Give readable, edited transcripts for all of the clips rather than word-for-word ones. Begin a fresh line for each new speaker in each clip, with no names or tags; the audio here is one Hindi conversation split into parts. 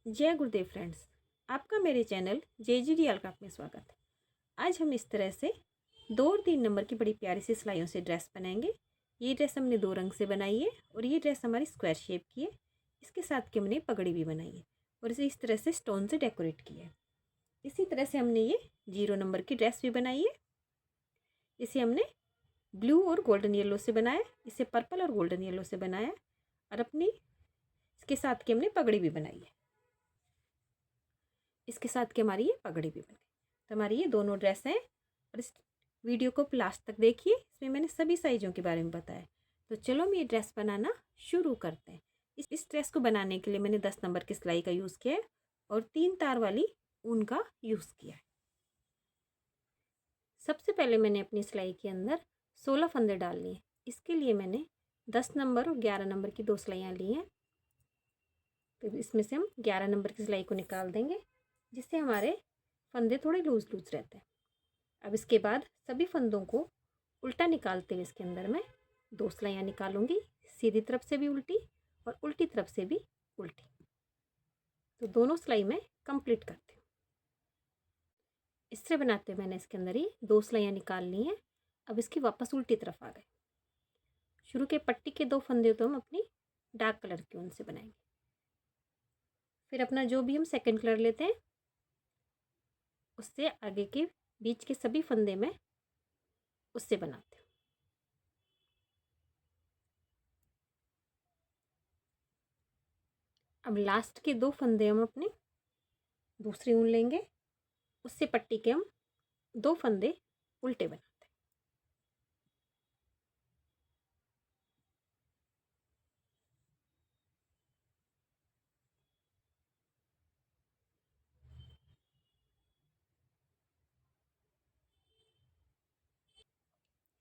जय गुरुदेव फ्रेंड्स, आपका मेरे चैनल JGDL क्राफ्ट में स्वागत है। आज हम इस तरह से 2 और 3 नंबर की बड़ी प्यारी सी सिलाइयों से ड्रेस बनाएंगे। ये ड्रेस हमने 2 रंग से बनाई है और ये ड्रेस हमारी स्क्वायर शेप की है। इसके साथ की हमने पगड़ी भी बनाई है और इसे इस तरह से स्टोन से डेकोरेट किया है। इसी तरह से हमने ये 0 नंबर की ड्रेस भी बनाई है। इसे हमने ब्लू और गोल्डन येलो से बनाया, इसे पर्पल और गोल्डन येलो से बनाया और अपनी इसके साथ की हमने पगड़ी भी बनाई है। इसके साथ की हमारी ये पगड़ी भी बन गई। तो हमारी ये दोनों ड्रेस हैं और इस वीडियो को लास्ट तक देखिए, इसमें मैंने सभी साइज़ों के बारे में बताया। तो चलो हम ये ड्रेस बनाना शुरू करते हैं। इस ड्रेस को बनाने के लिए मैंने 10 नंबर की सिलाई का यूज़ किया है और 3 तार वाली ऊन का यूज़ किया है। सबसे पहले मैंने अपनी सिलाई के अंदर 16 फंदे डाल लिए। इसके लिए मैंने 10 नंबर और 11 नंबर की 2 सिलाइयाँ ली हैं। तो इसमें से हम 11 नंबर की सिलाई को निकाल देंगे, जिससे हमारे फंदे थोड़े लूज़ लूज़ रहते हैं। अब इसके बाद सभी फंदों को उल्टा निकालते हुए इसके अंदर मैं 2 सिलाइयाँ निकालूंगी, सीधी तरफ से भी उल्टी और उल्टी तरफ से भी उल्टी। तो दोनों सिलाई मैं कंप्लीट करती हूँ। इस तरह बनाते हुए मैंने इसके अंदर ही 2 सिलाइयाँ निकाल ली हैं। अब इसकी वापस उल्टी तरफ आ गए। शुरू के पट्टी के 2 फंदे तो हम अपनी डार्क कलर के ऊन से बनाएंगे। फिर अपना जो भी हम सेकंड कलर लेते हैं उससे आगे के बीच के सभी फंदे में उससे बनाते हैं। अब लास्ट के 2 फंदे हम अपने दूसरी ऊन लेंगे, उससे पट्टी के हम 2 फंदे उल्टे बनाते हैं।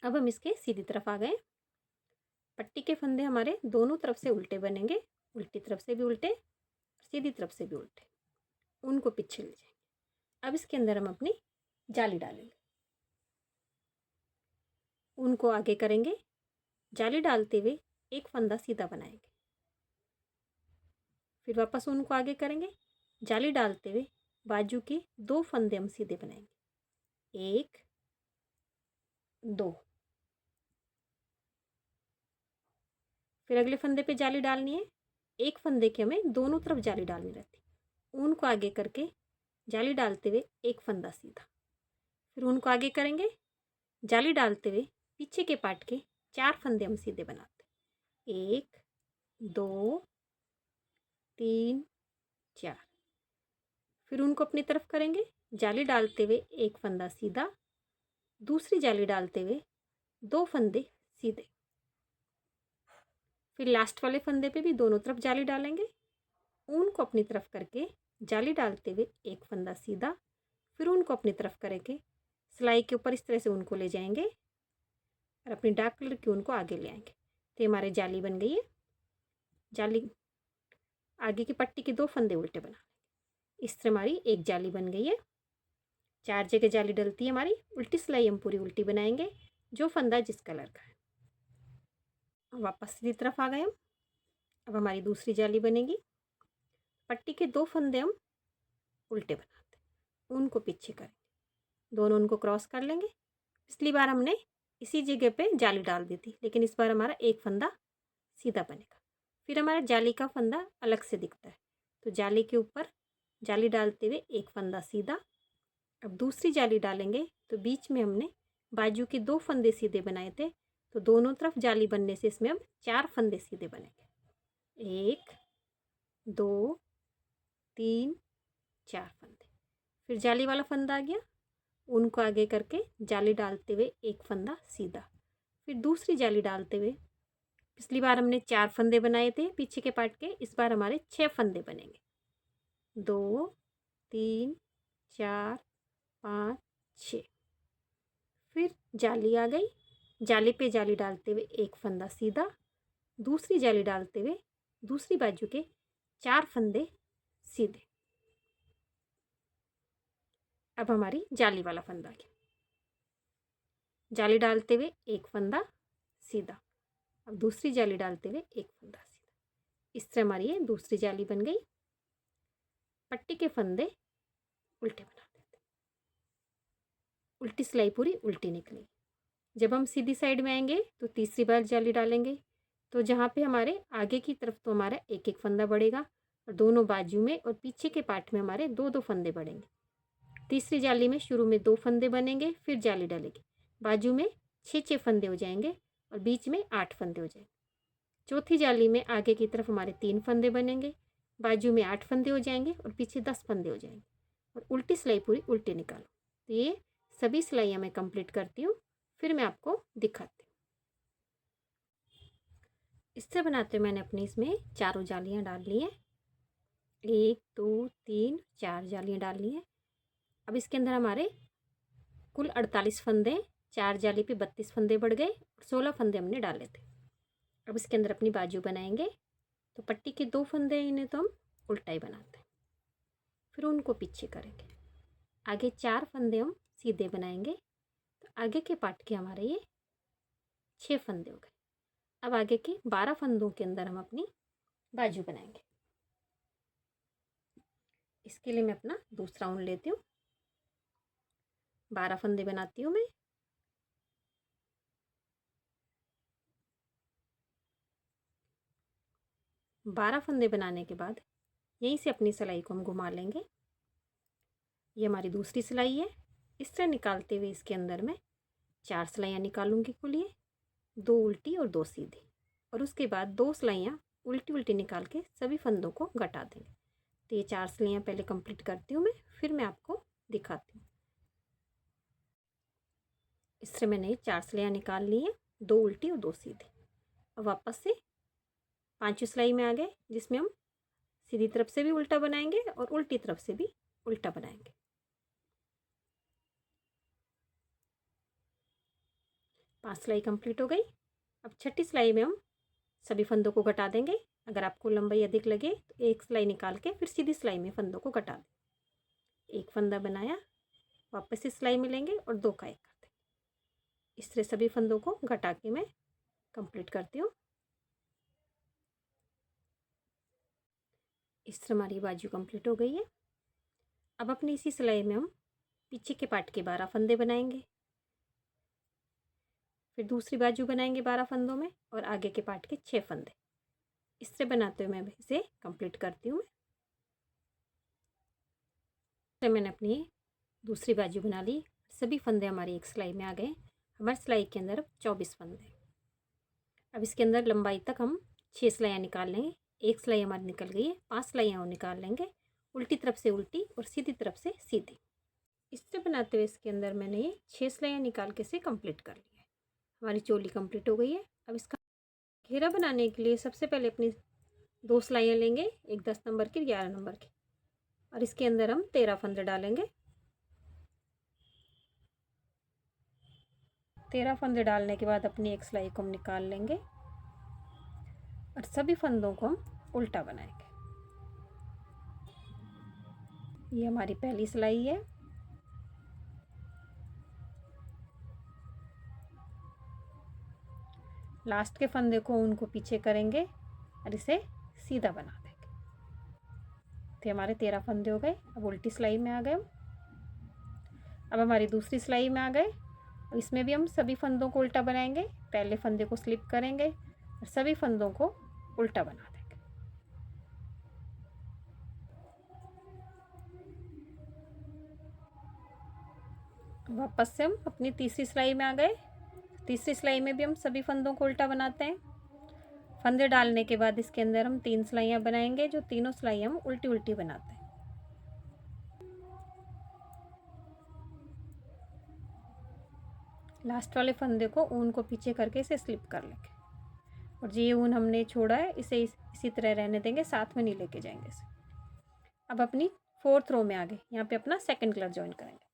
अब हम इसके सीधी तरफ आ गए। पट्टी के फंदे हमारे दोनों तरफ से उल्टे बनेंगे, उल्टी तरफ से भी उल्टे, सीधी तरफ से भी उल्टे। ऊन को पीछे ले जाएंगे। अब इसके अंदर हम अपनी जाली डालेंगे। ऊन को आगे करेंगे, जाली डालते हुए एक फंदा सीधा बनाएंगे। फिर वापस ऊन को आगे करेंगे, जाली डालते हुए बाजू के 2 फंदे हम सीधे बनाएंगे। 1 2। फिर अगले फंदे पे जाली डालनी है। एक फंदे के हमें दोनों तरफ जाली डालनी रहती है। ऊन को आगे करके जाली डालते हुए एक फंदा सीधा। फिर ऊन को आगे करेंगे, जाली डालते हुए पीछे के पार्ट के 4 फंदे हम सीधे बनाते हैं। 1 2 3 4। फिर उनको अपनी तरफ करेंगे, जाली डालते हुए एक फंदा सीधा, दूसरी जाली डालते हुए 2 फंदे सीधे। फिर लास्ट वाले फंदे पे भी दोनों तरफ जाली डालेंगे। ऊन को अपनी तरफ करके जाली डालते हुए एक फंदा सीधा, फिर ऊन को अपनी तरफ करेंगे, सिलाई के ऊपर इस तरह से ऊन को ले जाएंगे और अपनी डार्क कलर की ऊन को आगे ले आएंगे। तो हमारी जाली बन गई है। जाली आगे की पट्टी के 2 फंदे उल्टे बना लेंगे। इस तरह हमारी एक जाली बन गई है। 4 जगह जाली डलती है हमारी। उल्टी सिलाई हम पूरी उल्टी बनाएंगे, जो फंदा जिस कलर का है। वापस सीधी तरफ आ गए हम। अब हमारी दूसरी जाली बनेगी। पट्टी के 2 फंदे हम उल्टे बनाते हैं, ऊन को पीछे करेंगे, दोनों उनको क्रॉस कर लेंगे। पिछली बार हमने इसी जगह पे जाली डाल दी थी, लेकिन इस बार हमारा एक फंदा सीधा बनेगा। फिर हमारा जाली का फंदा अलग से दिखता है, तो जाली के ऊपर जाली डालते हुए एक फंदा सीधा। अब दूसरी जाली डालेंगे तो बीच में हमने बाजू के 2 फंदे सीधे बनाए थे, तो दोनों तरफ जाली बनने से इसमें हम 4 फंदे सीधे बनेंगे। 1 2 3 4 फंदे। फिर जाली वाला फंदा आ गया, उनको आगे करके जाली डालते हुए एक फंदा सीधा। फिर दूसरी जाली डालते हुए, पिछली बार हमने 4 फंदे बनाए थे पीछे के पार्ट के, इस बार हमारे 6 फंदे बनेंगे। 2 3 4 5 6। फिर जाली आ गई, जाली पे जाली डालते हुए एक फंदा सीधा, दूसरी जाली डालते हुए दूसरी बाजू के 4 फंदे सीधे। अब हमारी जाली वाला फंदा आ गया, जाली डालते हुए एक फंदा सीधा, अब दूसरी जाली डालते हुए एक फंदा सीधा। इस तरह हमारी ये दूसरी जाली बन गई। के फंदे उल्टे बना देते। उल्टी सिलाई पूरी उल्टी निकली। जब हम सीधी साइड में आएंगे तो तीसरी बार जाली डालेंगे, तो जहाँ पे हमारे आगे की तरफ तो हमारा एक एक फंदा बढ़ेगा और दोनों बाजू में और पीछे के पार्ट में हमारे दो दो फंदे बढ़ेंगे। तीसरी जाली में शुरू में 2 फंदे बनेंगे, फिर जाली डालेंगे, बाजू में 6 फंदे हो जाएंगे और बीच में 8 फंदे हो जाएंगे। चौथी जाली में आगे की तरफ हमारे 3 फंदे बनेंगे, बाजू में 8 फंदे हो जाएंगे और पीछे 10 फंदे हो जाएंगे और उल्टी सिलाई पूरी उल्टी निकालो। तो ये सभी सिलाइयाँ मैं कंप्लीट करती हूँ, फिर मैं आपको दिखाती हूँ। इस तरह बनाते हुए मैंने अपनी इसमें चारों जालियाँ डाल ली हैं। 1 2 3 4 जालियाँ डाल ली हैं। अब इसके अंदर हमारे कुल 48 फंदे, 4 जाली पे 32 फंदे बढ़ गए और 16 फंदे हमने डाले थे। अब इसके अंदर अपनी बाजू बनाएंगे, तो पट्टी के 2 फंदे इन्हें तो हम उल्टा ही बनाते हैं, फिर उनको पीछे करेंगे। आगे 4 फंदे हम सीधे बनाएंगे, तो आगे के पार्ट के हमारे ये 6 फंदे हो गए। अब आगे के 12 फंदों के अंदर हम अपनी बाजू बनाएंगे। इसके लिए मैं अपना दूसरा ऊन लेती हूँ, 12 फंदे बनाती हूँ मैं। बारह फंदे बनाने के बाद यहीं से अपनी सिलाई को हम घुमा लेंगे। ये हमारी दूसरी सिलाई है। इस तरह निकालते हुए इसके अंदर मैं 4 सिलाइयाँ निकालूंगी कुल, ये 2 उल्टी और 2 सीधी, और उसके बाद 2 सिलाइयाँ उल्टी उल्टी निकाल के सभी फंदों को घटा देंगे। तो ये 4 सिलाइयाँ पहले कंप्लीट करती हूँ मैं, फिर मैं आपको दिखाती हूँ। इस तरह मैंने 4 सिलाइयाँ निकाल ली हैं, 2 उल्टी और 2 सीधी। अब वापस से 5वीं सिलाई में आ गए, जिसमें हम सीधी तरफ से भी उल्टा बनाएंगे और उल्टी तरफ से भी उल्टा बनाएंगे। 5 सिलाई कंप्लीट हो गई। अब 6ठी सिलाई में हम सभी फंदों को घटा देंगे। अगर आपको लंबाई अधिक लगे तो एक सिलाई निकाल के फिर सीधी सिलाई में फंदों को घटा दें। एक फंदा बनाया, वापस से सिलाई में लेंगे और 2 का 1 कर देंगे। इस तरह सभी फंदों को घटा के मैं कंप्लीट करती हूँ। इस तरह हमारी बाजू कंप्लीट हो गई है। अब अपनी इसी सिलाई में हम पीछे के पार्ट के 12 फंदे बनाएंगे, फिर दूसरी बाजू बनाएंगे 12 फंदों में और आगे के पार्ट के 6 फंदे। इस तरह बनाते हुए मैं इसे कंप्लीट करती हूँ। मैं मैंने अपनी दूसरी बाजू बना ली, सभी फंदे हमारी एक सिलाई में आ गए। हमारी सिलाई के अंदर 24 फंदे। अब इसके अंदर लंबाई तक हम 6 सिलाइयाँ निकाल लेंगे। एक सिलाई हमारी निकल गई है, 5 सिलाइयाँ और निकाल लेंगे, उल्टी तरफ से उल्टी और सीधी तरफ से सीधी। इस तरह बनाते हुए इसके अंदर मैंने ये 6 सिलाइयाँ निकाल के इसे कंप्लीट कर लिया है। हमारी चोली कंप्लीट हो गई है। अब इसका घेरा बनाने के लिए सबसे पहले अपनी 2 सिलाइयाँ लेंगे, एक 10 नंबर की 11 नंबर की, और इसके अंदर हम 13 फंदे डालेंगे। 13 फंदे डालने के बाद अपनी एक सिलाई को हम निकाल लेंगे और सभी फंदों को हम उल्टा बनाएंगे। ये हमारी पहली सिलाई है। लास्ट के फंदे को उनको पीछे करेंगे और इसे सीधा बना देंगे। तो हमारे 13 फंदे हो गए। अब उल्टी सिलाई में आ गए। अब हमारी दूसरी सिलाई में आ गए। इसमें भी हम सभी फंदों को उल्टा बनाएंगे। पहले फंदे को स्लिप करेंगे और सभी फंदों को उल्टा बना देंगे। वापस से हम अपनी तीसरी सिलाई में आ गए। तीसरी सिलाई में भी हम सभी फंदों को उल्टा बनाते हैं। फंदे डालने के बाद इसके अंदर हम 3 सिलाइयाँ बनाएंगे, जो तीनों सिलाइयाँ हम उल्टी उल्टी बनाते हैं। लास्ट वाले फंदे को ऊन को पीछे करके इसे स्लिप कर लेंगे और ये ऊन हमने छोड़ा है इसे इसी तरह रहने देंगे, साथ में नहीं लेके जाएंगे इसे। अब अपनी 4th रो में आ गए। यहाँ पे अपना सेकंड कलर ज्वाइन करेंगे।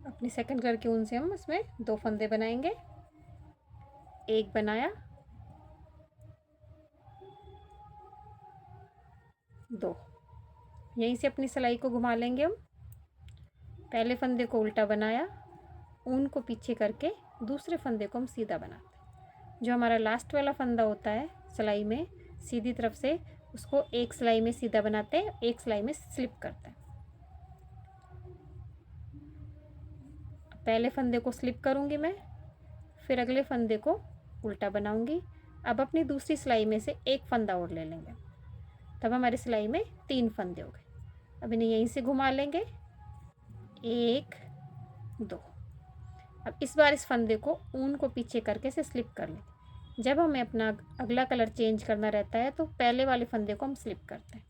अपनी सेकंड कलर के ऊन से हम इसमें 2 फंदे बनाएंगे। एक बनाया, 2। यहीं से अपनी सिलाई को घुमा लेंगे हम। पहले फंदे को उल्टा बनाया, ऊन को पीछे करके दूसरे फंदे को हम सीधा बनाते हैं। जो हमारा लास्ट वाला फंदा होता है सिलाई में, सीधी तरफ से उसको एक सिलाई में सीधा बनाते हैं, एक सिलाई में स्लिप करते हैं। पहले फंदे को स्लिप करूँगी मैं, फिर अगले फंदे को उल्टा बनाऊँगी। अब अपनी दूसरी सिलाई में से एक फंदा और ले लेंगे, तब हमारी सिलाई में 3 फंदे हो गए। अब इन्हें यहीं से घुमा लेंगे, 1 2। अब इस बार इस फंदे को ऊन को पीछे करके से स्लिप कर लेंगे। जब हमें अपना अगला कलर चेंज करना रहता है तो पहले वाले फंदे को हम स्लिप करते हैं।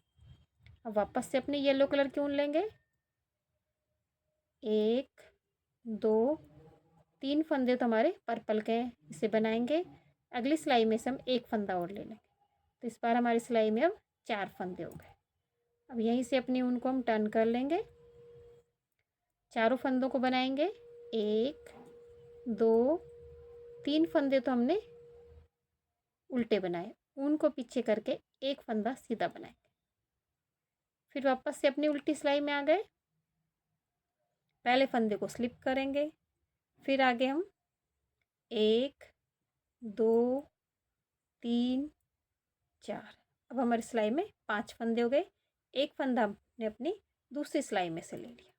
अब वापस से अपने येलो कलर के ऊन लेंगे, 1 2 3 फंदे तो हमारे पर्पल के हैं, इसे बनाएंगे। अगली सिलाई में से हम एक फंदा और ले लेंगे, तो इस बार हमारी सिलाई में अब 4 फंदे हो गए। अब यहीं से अपनी ऊन को हम टर्न कर लेंगे, चारों फंदों को बनाएंगे, 1 2 3 फंदे तो हमने उल्टे बनाए, ऊन को पीछे करके एक फंदा सीधा बनाएंगे। फिर वापस से अपनी उल्टी सिलाई में आ गए, पहले फंदे को स्लिप करेंगे, फिर आगे हम 1 2 3 4। अब हमारी सिलाई में 5 फंदे हो गए। एक फंदा हमने अपनी दूसरी सिलाई में से ले लिया।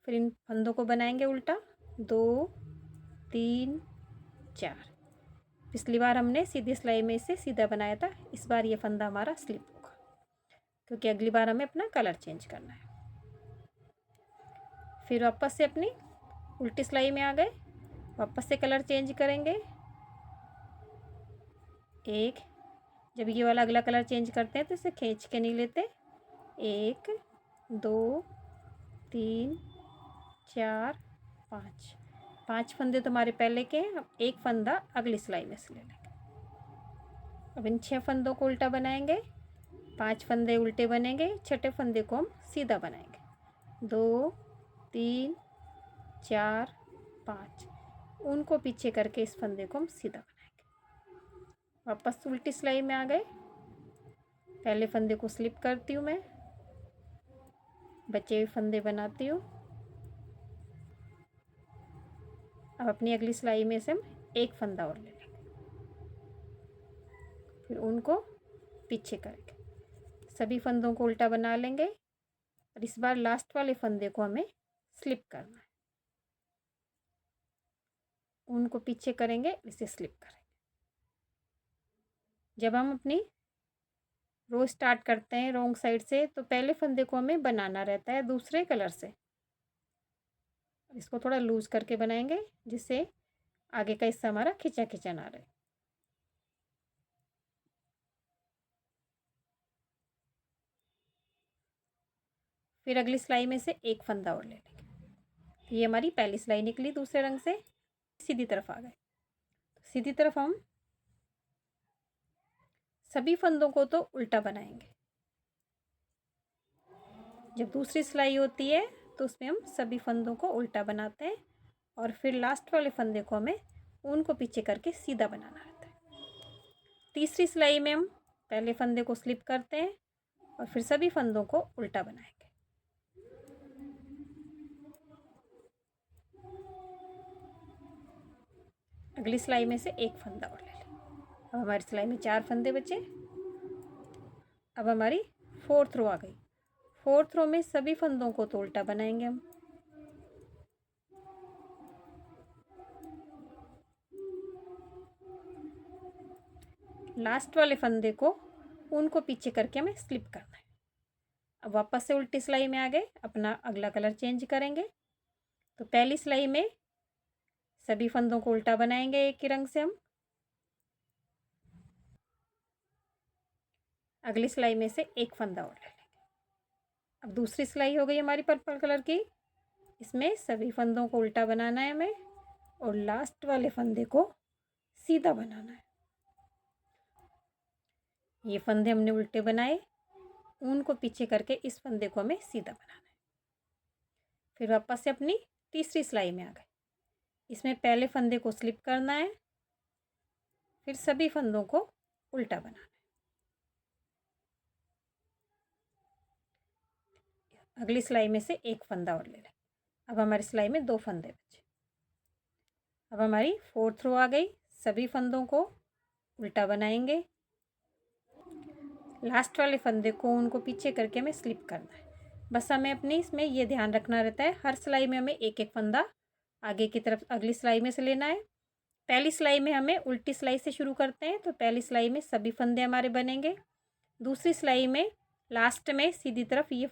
फिर इन फंदों को बनाएंगे उल्टा, 2 3 4। पिछली बार हमने सीधी सिलाई में से सीधा बनाया था, इस बार ये फंदा हमारा स्लिप होगा, क्योंकि अगली बार हमें अपना कलर चेंज करना है। फिर वापस से अपनी उल्टी सिलाई में आ गए, वापस से कलर चेंज करेंगे। एक, जब ये वाला अगला कलर चेंज करते हैं तो इसे खींच के नहीं लेते, 1 2 3 4 5। 5 फंदे तो हमारे पहले के हैं, अब एक फंदा अगली सिलाई में से ले लेंगे। अब इन 6 फंदों को उल्टा बनाएंगे, 5 फंदे उल्टे बनेंगे, छठे फंदे को हम सीधा बनाएंगे, 2 3 4 5। उनको पीछे करके इस फंदे को हम सीधा बनाएंगे। वापस उल्टी सिलाई में आ गए, पहले फंदे को स्लिप करती हूँ मैं, बचे हुए फंदे बनाती हूँ। अब अपनी अगली सिलाई में से हम एक फंदा और ले लेंगे, फिर उनको पीछे करेंगे, सभी फंदों को उल्टा बना लेंगे। और इस बार लास्ट वाले फंदे को हमें स्लिप करना है, उनको पीछे करेंगे, इसे स्लिप करेंगे। जब हम अपनी रो स्टार्ट करते हैं रॉन्ग साइड से, तो पहले फंदे को हमें बनाना रहता है दूसरे कलर से। इसको थोड़ा लूज करके बनाएंगे, जिससे आगे का हिस्सा हमारा खिंचा खिंचा ना रहे। फिर अगली सिलाई में से एक फंदा और ले लेंगे। ये हमारी पहली सिलाई निकली दूसरे रंग से, सीधी तरफ आ गए। सीधी तरफ हम सभी फंदों को तो उल्टा बनाएंगे। जब दूसरी सिलाई होती है तो उसमें हम सभी फंदों को उल्टा बनाते हैं, और फिर लास्ट वाले फंदे को हमें ऊन को पीछे करके सीधा बनाना रहता है। तीसरी सिलाई में हम पहले फंदे को स्लिप करते हैं और फिर सभी फंदों को उल्टा बनाएंगे। अगली सिलाई में से एक फंदा और ले लें। अब हमारी सिलाई में 4 फंदे बचे। अब हमारी 4th रो आ गई। 4th रो में सभी फंदों को तो उल्टा बनाएंगे हम। लास्ट वाले फंदे को ऊन को पीछे करके हमें स्लिप करना है। अब वापस से उल्टी सिलाई में आ गए, अपना अगला कलर चेंज करेंगे। तो पहली सिलाई में सभी फंदों को उल्टा बनाएंगे एक ही रंग से हम। अगली सिलाई में से एक फंदा और ले लेंगे। अब दूसरी सिलाई हो गई हमारी पर्पल कलर की, इसमें सभी फंदों को उल्टा बनाना है हमें और लास्ट वाले फंदे को सीधा बनाना है। ये फंदे हमने उल्टे बनाए, ऊन को पीछे करके इस फंदे को हमें सीधा बनाना है। फिर वापस से अपनी तीसरी सिलाई में आ गए। इसमें पहले फंदे को स्लिप करना है, फिर सभी फंदों को उल्टा बनाना है। अगली सिलाई में से एक फंदा और ले लें। अब हमारी सिलाई में 2 फंदे बचे। अब हमारी 4th रो आ गई। सभी फंदों को उल्टा बनाएंगे। लास्ट वाले फंदे को ऊन को पीछे करके हमें स्लिप करना है। बस हमें अपने इसमें ये ध्यान रखना रहता है, हर सिलाई में हमें एक एक फंदा आगे की तरफ अगली सिलाई में से लेना है। पहली सिलाई में हमें उल्टी सिलाई से शुरू करते हैं, तो पहली सिलाई में सभी फंदे हमारे बनेंगे। दूसरी सिलाई में लास्ट में सीधी तरफ ये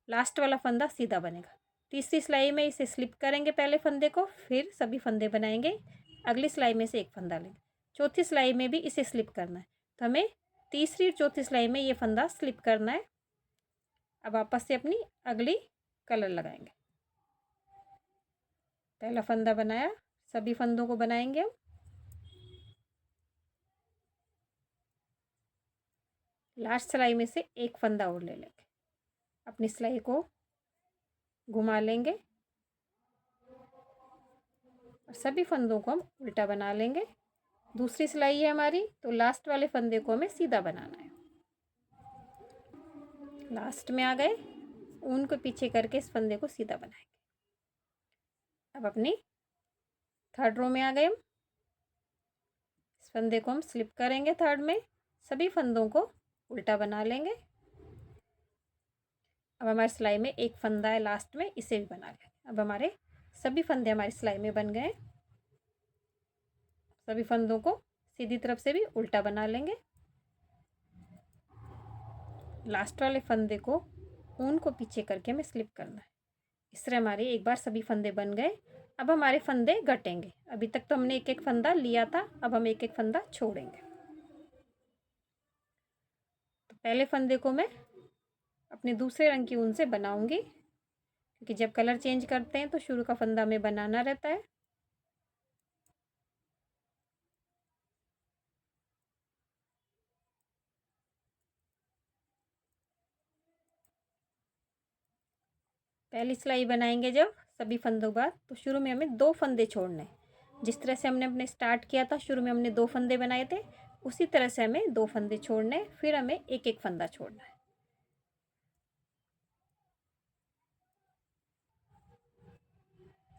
लास्ट वाला फंदा सीधा बनेगा। तीसरी सिलाई में इसे स्लिप करेंगे पहले फंदे को, फिर सभी फंदे बनाएंगे, अगली सिलाई में से एक फंदा लेंगे। चौथी सिलाई में भी इसे स्लिप करना है, तो हमें तीसरी और चौथी सिलाई में ये फंदा स्लिप करना है। अब वापस से अपनी अगली कलर लगाएंगे। पहला फंदा बनाया, सभी फंदों को बनाएंगे हम। लास्ट सिलाई में से एक फंदा और ले लेंगे, अपनी सिलाई को घुमा लेंगे और सभी फंदों को हम उल्टा बना लेंगे। दूसरी सिलाई है हमारी, तो लास्ट वाले फंदे को हमें सीधा बनाना है। लास्ट में आ गए, ऊन को पीछे करके इस फंदे को सीधा बनाएंगे। अब अपनी थर्ड रो में आ गए हम। इस फंदे को हम स्लिप करेंगे थर्ड में, सभी फंदों को उल्टा बना लेंगे। अब हमारी सिलाई में एक फंदा है लास्ट में, इसे भी बना लेंगे। अब हमारे सभी फंदे हमारी सिलाई में बन गए। सभी फंदों को सीधी तरफ से भी उल्टा बना लेंगे। लास्ट वाले फंदे को ऊन को पीछे करके हमें स्लिप करना है। इस तरह हमारे एक बार सभी फंदे बन गए। अब हमारे फंदे घटेंगे। अभी तक तो हमने एक एक फंदा लिया था, अब हम एक एक फंदा छोड़ेंगे। तो पहले फंदे को मैं अपने दूसरे रंग की ऊन से बनाऊंगी, क्योंकि जब कलर चेंज करते हैं तो शुरू का फंदा हमें बनाना रहता है। पहली सिलाई बनाएंगे जब सभी फंदों के बाद, तो शुरू में हमें दो फंदे छोड़ने हैं। जिस तरह से हमने अपने स्टार्ट किया था, शुरू में हमने दो फंदे बनाए थे, उसी तरह से हमें दो फंदे छोड़ने हैं, फिर हमें एक एक फंदा छोड़ना है।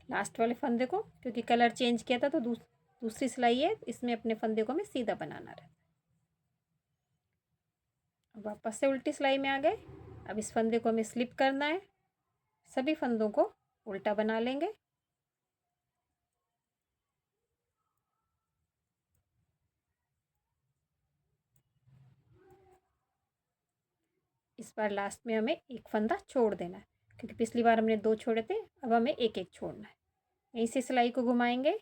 लास्ट वाले फंदे को, क्योंकि कलर चेंज किया था, तो दूसरी सिलाई है, इसमें अपने फंदे को हमें सीधा बनाना रहता है। वापस से उल्टी सिलाई में आ गए। अब इस फंदे को हमें स्लिप करना है, सभी फंदों को उल्टा बना लेंगे। इस बार लास्ट में हमें एक फंदा छोड़ देना है, क्योंकि पिछली बार हमने दो छोड़े थे, अब हमें एक एक छोड़ना है। यहीं से सिलाई को घुमाएंगे,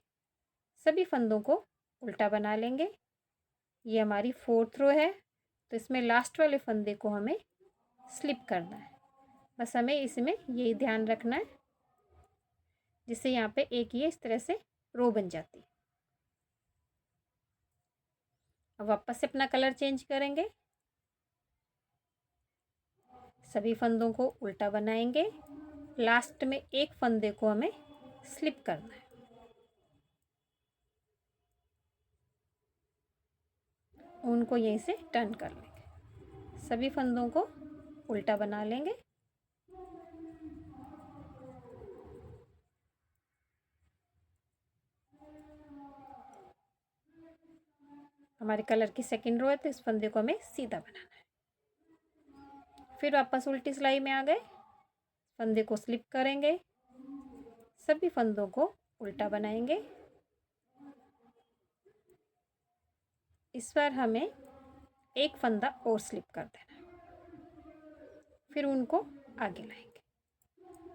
सभी फंदों को उल्टा बना लेंगे। ये हमारी फोर्थ रो है, तो इसमें लास्ट वाले फंदे को हमें स्लिप करना है। बस हमें इसमें यही ध्यान रखना है, जिससे यहाँ पे एक ये इस तरह से रो बन जाती है। अब वापस से अपना कलर चेंज करेंगे, सभी फंदों को उल्टा बनाएंगे। लास्ट में एक फंदे को हमें स्लिप करना है। उनको यहीं से टर्न कर लेंगे, सभी फंदों को उल्टा बना लेंगे। हमारे कलर की सेकंड रो है, तो इस फंदे को हमें सीधा बनाना है। फिर वापस उल्टी सिलाई में आ गए, फंदे को स्लिप करेंगे, सभी फंदों को उल्टा बनाएंगे। इस बार हमें एक फंदा और स्लिप कर देना है, फिर उनको आगे लाएंगे।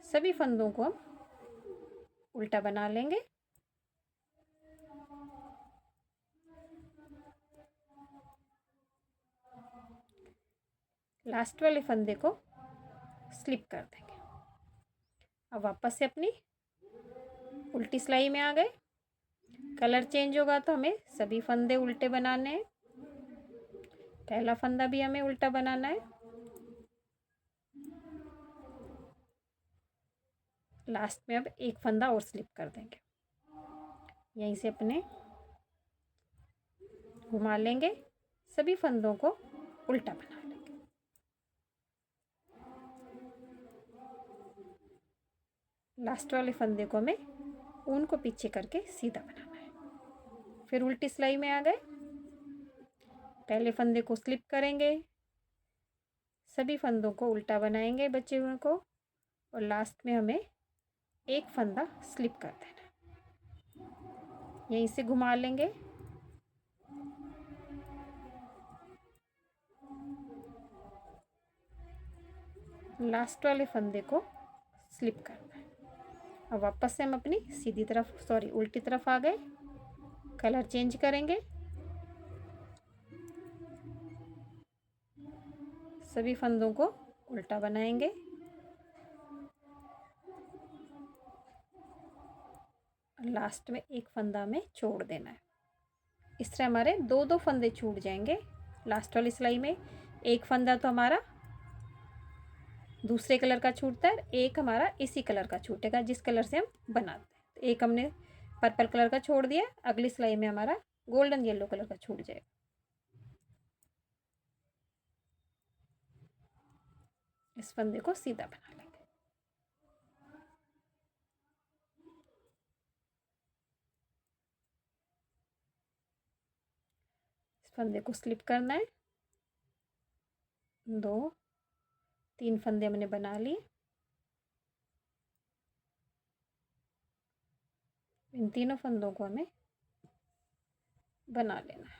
सभी फंदों को हम उल्टा बना लेंगे। लास्ट वाले फंदे को स्लिप कर देंगे। अब वापस से अपनी उल्टी सिलाई में आ गए। कलर चेंज होगा तो हमें सभी फंदे उल्टे बनाने हैं। पहला फंदा भी हमें उल्टा बनाना है। लास्ट में अब एक फंदा और स्लिप कर देंगे, यहीं से अपने घुमा लेंगे, सभी फंदों को उल्टा बना लेंगे। लास्ट वाले फंदे को हमें ऊन को पीछे करके सीधा बनाना है। फिर उल्टी सिलाई में आ गए, पहले फंदे को स्लिप करेंगे, सभी फंदों को उल्टा बनाएंगे बचे हुए को, और लास्ट में हमें एक फंदा स्लिप कर देना है। यहीं से घुमा लेंगे। लास्ट वाले फंदे को स्लिप करना है। अब वापस से हम अपनी सीधी तरफ उल्टी तरफ आ गए। कलर चेंज करेंगे। सभी फंदों को उल्टा बनाएंगे। लास्ट में एक फंदा में छोड़ देना है। इस तरह हमारे दो दो फंदे छूट जाएंगे। लास्ट वाली सिलाई में एक फंदा तो हमारा दूसरे कलर का छूटता है, एक हमारा इसी कलर का छूटेगा जिस कलर से हम बनाते हैं। तो एक हमने पर्पल कलर का छोड़ दिया, अगली सिलाई में हमारा गोल्डन येलो कलर का छूट जाएगा। इस फंदे को सीधा बना लेंगे। इस फंदे को स्लिप करना है। 2 3 फंदे हमने बना लिए। इन तीनों फंदों को हमें बना लेना है।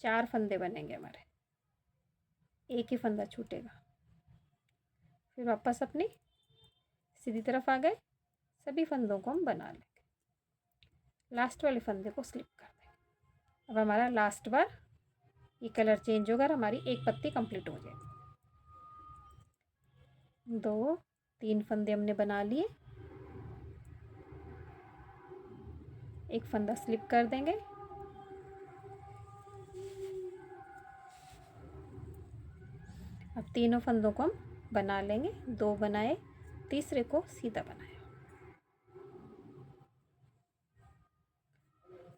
4 फंदे बनेंगे हमारे, एक ही फंदा छूटेगा। फिर वापस अपनी सीधी तरफ आ गए। सभी फंदों को हम बना लेंगे। लास्ट वाले फंदे को स्लिप कर देंगे। अब हमारा लास्ट बार ये कलर चेंज होगा और हमारी एक पत्ती कंप्लीट हो जाएगी। 2 3 फंदे हमने बना लिए। एक फंदा स्लिप कर देंगे। अब तीनों फंदों को हम बना लेंगे। 2 बनाए, तीसरे को सीधा बनाया।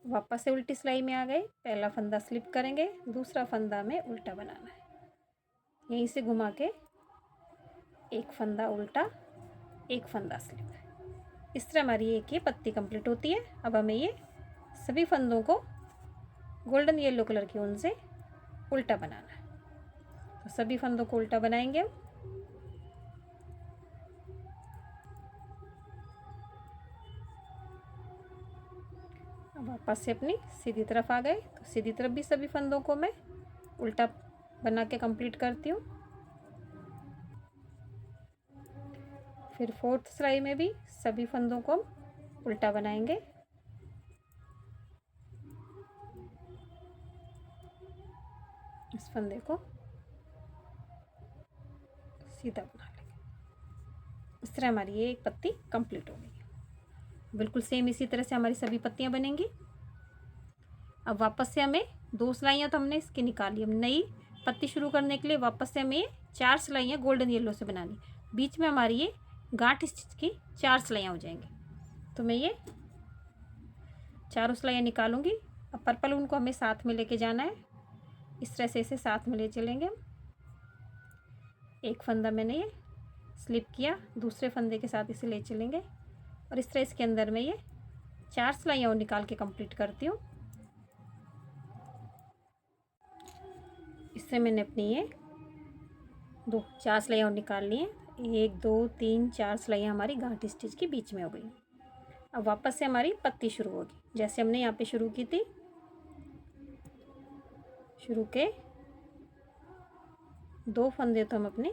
वापस से उल्टी सिलाई में आ गए। पहला फंदा स्लिप करेंगे, दूसरा फंदा में उल्टा बनाना है। यहीं से घुमा के एक फंदा उल्टा, एक फंदा स्लिप। इस तरह हमारी एक ये पत्ती कंप्लीट होती है। अब हमें ये सभी फंदों को गोल्डन येलो कलर की ऊन से उल्टा बनाना है। तो सभी फंदों को उल्टा बनाएंगे हम। अब वापस से अपनी सीधी तरफ आ गए। तो सीधी तरफ भी सभी फंदों को मैं उल्टा बना के कंप्लीट करती हूँ। फिर 4th सिलाई में भी सभी फंदों को हम उल्टा बनाएंगे। इस फंदे को सीधा बना लेंगे। इस तरह हमारी ये एक पत्ती कंप्लीट हो गई है। बिल्कुल सेम इसी तरह से हमारी सभी पत्तियां बनेंगी। अब वापस से हमें 2 सिलाइयाँ तो हमने इसकी निकाली। हम नई पत्ती शुरू करने के लिए वापस से हमें 4 सिलाइयाँ गोल्डन येलो से बनानी। बीच में हमारी ये गांठ स्टिच की 4 सिलाइयाँ हो जाएंगी। तो मैं ये चारों सिलाइयाँ निकालूंगी। अब पर्पल ऊन को हमें साथ में लेके जाना है। इस तरह से इसे साथ में ले चलेंगे हम। एक फंदा मैंने ये स्लिप किया, दूसरे फंदे के साथ इसे ले चलेंगे और इस तरह इसके अंदर मैं ये 4 सिलाइयाँ और निकाल के कंप्लीट करती हूँ। इससे मैंने अपनी ये 4 सिलाइयाँ और निकाल ली हैं। 1 2 3 4 सिलाइयाँ हमारी गांठ स्टिच के बीच में हो गई। अब वापस से हमारी पत्ती शुरू होगी जैसे हमने यहाँ पे शुरू की थी। शुरू के 2 फंदे तो हम अपने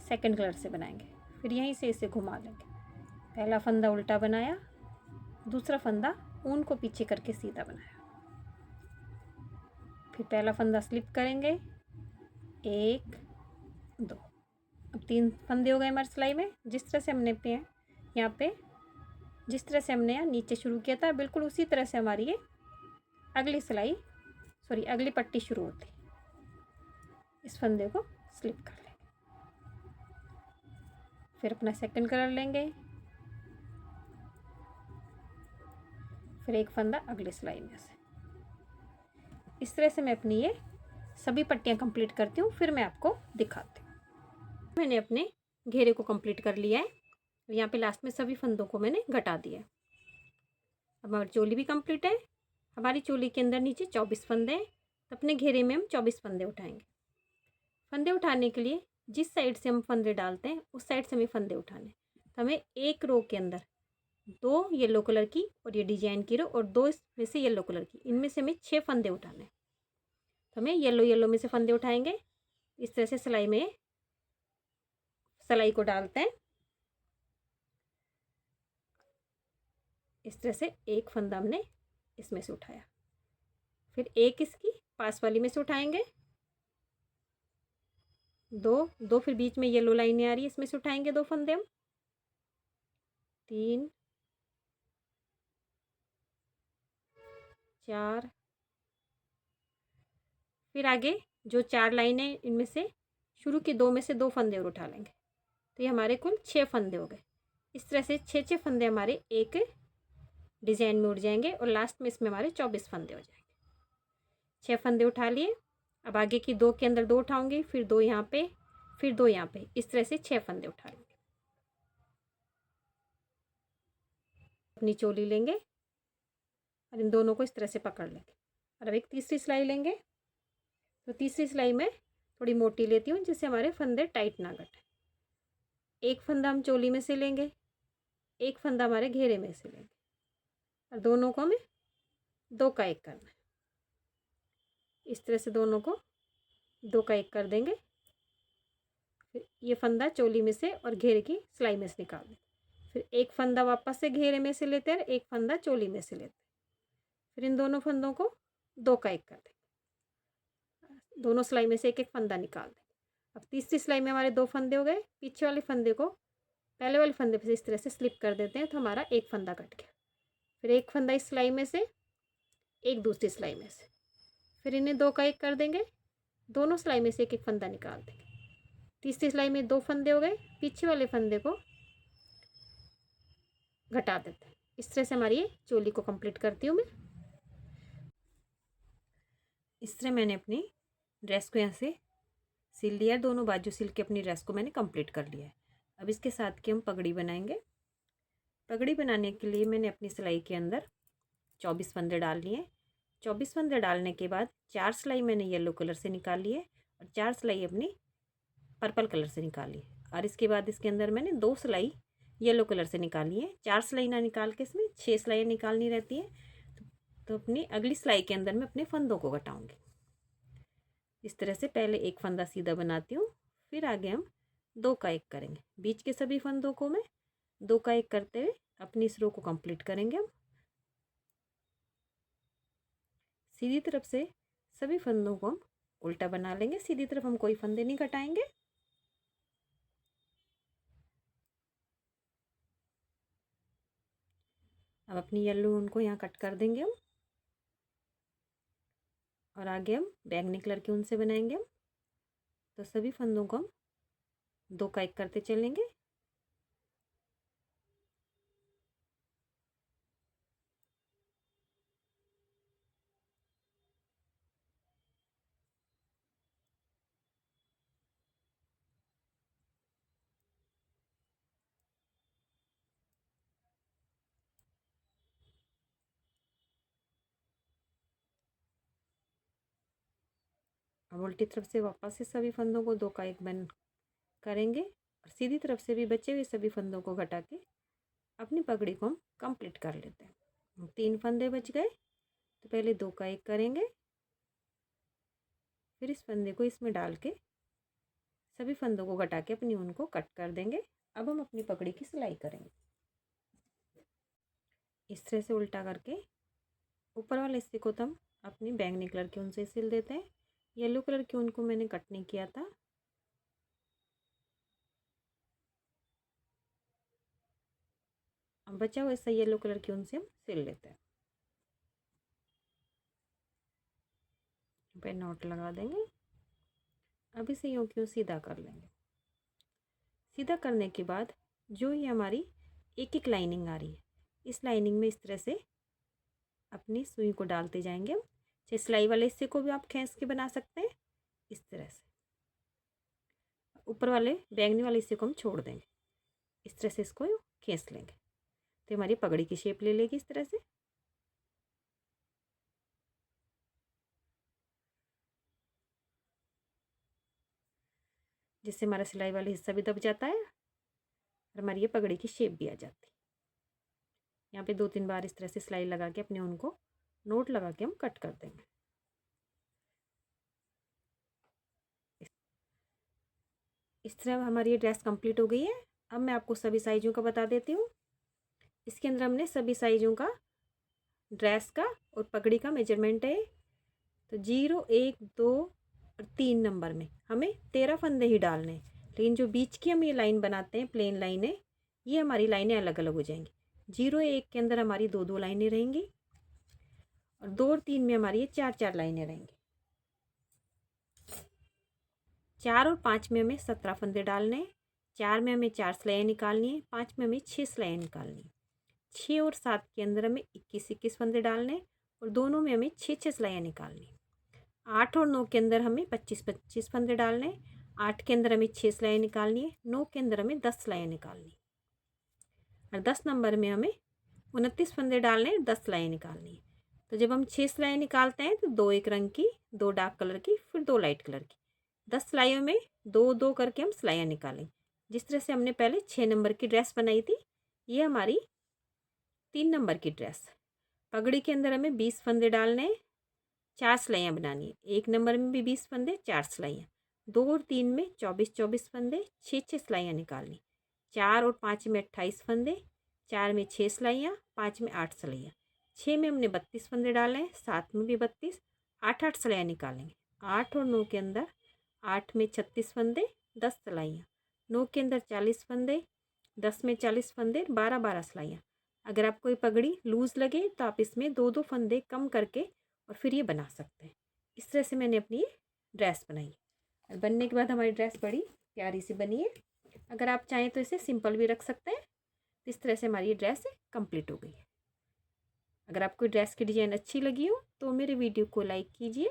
सेकंड कलर से बनाएंगे। फिर यहीं से इसे घुमा लेंगे। पहला फंदा उल्टा बनाया, दूसरा फंदा ऊन को पीछे करके सीधा बनाया। फिर पहला फंदा स्लिप करेंगे, 1 2। अब 3 फंदे हो गए हमारी सिलाई में। जिस तरह से हमने यहाँ पे जिस तरह से हमने यहाँ नीचे शुरू किया था बिल्कुल उसी तरह से हमारी ये अगली पट्टी शुरू होती। इस फंदे को स्लिप कर लेंगे। फिर अपना सेकंड कलर लेंगे। फिर एक फंदा अगली सिलाई में से। इस तरह से मैं अपनी ये सभी पट्टियाँ कंप्लीट करती हूँ। फिर मैं आपको दिखाती हूँ। मैंने अपने घेरे को कंप्लीट कर लिया है। यहाँ पे लास्ट में सभी फंदों को मैंने घटा दिया है। अब हमारी चोली भी कंप्लीट है। हमारी चोली के अंदर नीचे 24 फंदे हैं, तो अपने घेरे में हम 24 फंदे उठाएंगे। फंदे उठाने के लिए जिस साइड से हम फंदे डालते हैं उस साइड से हमें फंदे उठाने। तो हमें एक रो के अंदर 2 येलो कलर की और ये डिजाइन की रो और 2 इसमें से येलो कलर की, इनमें से हमें 6 फंदे उठाने। तो हमें येलो येलो में से फंदे उठाएंगे। इस तरह से सिलाई को डालते हैं। इस तरह से एक फंदा हमने इसमें से उठाया, फिर एक इसकी पास वाली में से उठाएंगे, 2 फिर बीच में येलो लाइनें आ रही है, इसमें से उठाएंगे 2 फंदे हम, 3 4, फिर आगे जो 4 लाइनें इनमें से शुरू की 2 में से 2 फंदे और उठा लेंगे। तो ये हमारे कुल 6 फंदे हो गए। इस तरह से 6 फंदे हमारे एक डिजाइन में उठ जाएंगे और लास्ट में इसमें हमारे 24 फंदे हो जाएंगे। 6 फंदे उठा लिए। अब आगे की 2 के अंदर 2 उठाऊंगी, फिर 2 यहाँ पे, फिर 2 यहाँ पे, इस तरह से 6 फंदे उठा लेंगे। अपनी चोली लेंगे और इन दोनों को इस तरह से पकड़ लेंगे। और अब एक तीसरी सिलाई लेंगे। तो तीसरी सिलाई में थोड़ी मोटी लेती हूँ जिससे हमारे फंदे टाइट ना कटे। एक फंदा हम चोली में से लेंगे, एक फंदा हमारे घेरे में से लेंगे और दोनों को हमें 2 का 1 करना है। इस तरह से दोनों को 2 का 1 कर देंगे। फिर ये फंदा चोली में से और घेरे की सिलाई में से निकाल दें। फिर एक फंदा वापस से घेरे में से लेते हैं, एक फंदा चोली में से लेते हैं। फिर इन दोनों फंदों को 2 का 1 कर दें। दोनों सिलाई में से एक एक फंदा निकाल दें। अब तीसरी सिलाई में हमारे 2 फंदे हो गए। पीछे वाले फंदे को पहले वाले फंदे पे से इस तरह से स्लिप कर देते हैं, तो हमारा एक फंदा कट गया। फिर एक फंदा इस सिलाई में से, एक दूसरी सिलाई में से, फिर इन्हें 2 का 1 कर देंगे। दोनों सिलाई में से एक एक फंदा निकाल देंगे। तीसरी सिलाई में 2 फंदे हो गए। पीछे वाले फंदे को घटा देते हैं। इस तरह से हमारी ये चोली को कंप्लीट करती हूँ मैं। इस तरह मैंने अपनी ड्रेस को यहाँ से सिल लिया। दोनों बाजू सिल के अपनी ड्रेस को मैंने कंप्लीट कर लिया है। अब इसके साथ की हम पगड़ी बनाएंगे। पगड़ी बनाने के लिए मैंने अपनी सिलाई के अंदर 24 फंदे डाल लिए। 24 फंदे डालने के बाद 4 सिलाई मैंने येलो कलर से निकाल ली है और 4 सिलाई अपनी पर्पल कलर से निकाली है। और इसके बाद इसके अंदर मैंने 2 सिलाई येलो कलर से निकाली है। 4 सिलाई ना निकाल के इसमें 6 सिलाई निकालनी रहती है। तो अपनी अगली सिलाई के अंदर मैं अपने फंदों को घटाऊंगी। इस तरह से पहले एक फंदा सीधा बनाती हूँ, फिर आगे हम 2 का 1 करेंगे। बीच के सभी फंदों को मैं 2 का 1 करते हुए अपनी इस रो को कंप्लीट करेंगे हम। सीधी तरफ से सभी फंदों को हम उल्टा बना लेंगे। सीधी तरफ हम कोई फंदे नहीं घटाएंगे। अब अपनी येलो ऊन को यहाँ कट कर देंगे हम और आगे हम बैंगनी कलर की ऊन से बनाएंगे हम। तो सभी फंदों को हम 2 का 1 करते चलेंगे। अब उल्टी तरफ से वापस से सभी फंदों को 2 का 1 बन करेंगे और सीधी तरफ से भी बचे हुए सभी फंदों को घटा के अपनी पगड़ी को हम कंप्लीट कर लेते हैं। 3 फंदे बच गए, तो पहले 2 का 1 करेंगे, फिर इस फंदे को इसमें डाल के सभी फंदों को घटा के अपनी ऊन को कट कर देंगे। अब हम अपनी पगड़ी की सिलाई करेंगे। इस तरह से उल्टा करके ऊपर वाले हिस्से को तो हम अपनी बैंगनी कलर की ऊन से सिल देते हैं। येलो कलर की ऊन को मैंने कट नहीं किया था। अब बचा हुआ हिस्सा येलो कलर की ऊन से हम सिल लेते हैं। पे नॉट लगा देंगे। अब इसे यूँ क्यों सीधा कर लेंगे। सीधा करने के बाद जो ये हमारी एक एक लाइनिंग आ रही है, इस लाइनिंग में इस तरह से अपनी सुई को डालते जाएंगे हम। चाहे सिलाई वाले हिस्से को भी आप खींच के बना सकते हैं। इस तरह से ऊपर वाले बैंगनी वाले हिस्से को हम छोड़ देंगे। इस तरह से इसको खींच लेंगे तो हमारी पगड़ी की शेप ले लेगी इस तरह से। जिससे हमारा सिलाई वाला हिस्सा भी दब जाता है और हमारी ये पगड़ी की शेप भी आ जाती है। यहाँ पे 2-3 बार इस तरह से सिलाई लगा के अपने उनको नोट लगा के हम कट कर देंगे। इस तरह हमारी ये ड्रेस कंप्लीट हो गई है। अब मैं आपको सभी साइज़ों का बता देती हूँ। इसके अंदर हमने सभी साइज़ों का ड्रेस का और पगड़ी का मेजरमेंट है। तो 0, 1, 2 और 3 नंबर में हमें 13 फंदे ही डालने हैं। लेकिन जो बीच की हम ये लाइन बनाते हैं, प्लेन लाइनें, ये हमारी लाइनें अलग अलग हो जाएंगी। 0, 1 के अंदर हमारी 2-2 लाइनें रहेंगी और 2 और 3 में हमारी ये 4-4 लाइनें रहेंगी। 4 और 5 में हमें 17 फंदे डालने हैं। 4 में हमें 4 सिलाइयाँ निकालनी है। 5 में हमें 6 सिलाइयाँ निकालनी है। 6 और 7 के अंदर हमें 21-21 फंदे डालने हैं और दोनों में हमें 6-6 सिलाइयाँ निकालनी है। 8 और 9 के अंदर हमें 25-25 फंदे डालने हैं। 8 के अंदर हमें 6 सिलाइयाँ निकालनी है। 9 के अंदर हमें 10 सिलाइयाँ निकालनी है और 10 नंबर में हमें 29 फंदे डालने हैं, 10 सिलाइयाँ निकालनी है। तो जब हम 6 सिलाइयाँ निकालते हैं तो 2 एक रंग की, 2 डार्क कलर की, फिर 2 लाइट कलर की। 10 सिलाइयों में 2-2 करके हम सिलाइयाँ निकालें। जिस तरह से हमने पहले 6 नंबर की ड्रेस बनाई थी, ये हमारी 3 नंबर की ड्रेस। पगड़ी के अंदर हमें 20 फंदे डालने हैं, 4 सिलाइयाँ बनानी है। 1 नंबर में भी 20 फंदे, 4 सिलाइयाँ। 2 और 3 में 24-24 फंदे, 6-6 सिलाइयाँ निकालनी। 4 और 5 में 28 फंदे, 4 में 6 सिलाइयाँ, 5 में 8 सिलाइयाँ। 6 में हमने 32 फंदे डाले हैं, 7 में भी 32, 8-8 सिलाइयाँ निकालेंगे। 8 और 9 के अंदर 8 में 36 फंदे, 10 सिलाइयाँ। 9 के अंदर 40 फंदे, 10 में 40 फंदे, 12-12 सिलाइयाँ। अगर आपको ये पगड़ी लूज़ लगे तो आप इसमें 2-2 फंदे कम करके और फिर ये बना सकते हैं। इस तरह से मैंने अपनी ड्रेस बनाई और बनने के बाद हमारी ड्रेस बड़ी प्यारी सी बनी है। अगर आप चाहें तो इसे सिंपल भी रख सकते हैं। इस तरह से हमारी ये ड्रेस कंप्लीट हो गई है। अगर आपको ड्रेस की डिज़ाइन अच्छी लगी हो तो मेरे वीडियो को लाइक कीजिए,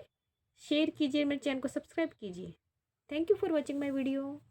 शेयर कीजिए, मेरे चैनल को सब्सक्राइब कीजिए। Thank you for watching my video.